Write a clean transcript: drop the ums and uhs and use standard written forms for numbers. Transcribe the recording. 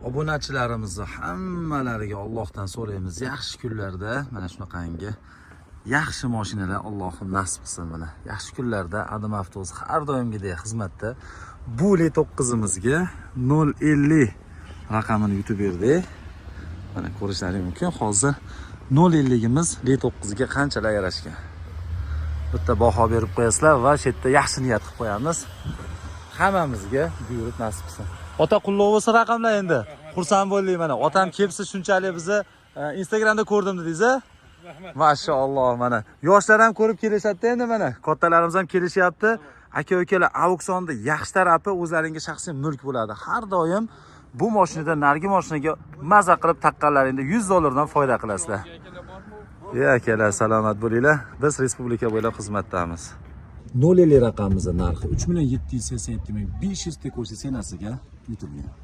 obunachilarimizni hammalariga Allohdan so'raymiz, yaxshi kunlarda mana shunaqangi yaxshi mashinalar Allohim nasib qilsin. Mana yaxshi kunlarda Adam Avtoz har doimgidek xizmatda. Bu L9imizga 050 raqamini yutib berdik. Mana ko'rishlaringiz mumkin. Hozir 050imiz L9ga qanchalar yarashgan. Bitta baho berib qo'yasizlar va shu yerda yaxshi niyat qilib qo'yamiz. Hammamizga buyurib nasib qilsin. Ota qulluq bo'lsa raqamlar endi. Xursand bo'ldik mana. Otam kelsa shunchalik bizni Instagramda ko'rdim dedingiz-a? Mashalloh mana. Yoshlar ham ko'rib kelishadi endi mana. Kattalarimiz ham kelishyapti. Aka-ukalar, auksionda yaxshi tarafi o'zlaringga shaxsiy mulk bo'ladi. Har doim bu mashinadan nargi mashinaga maza qilib taqqanlaringda $100 foyda qilasizlar. Ya akalar, salomat bo'linglar. Biz respublika bo'ylab xizmatdamiz. 050 raqamimizning narxi 3.787.500 ko'rsa senasiga yutilgan.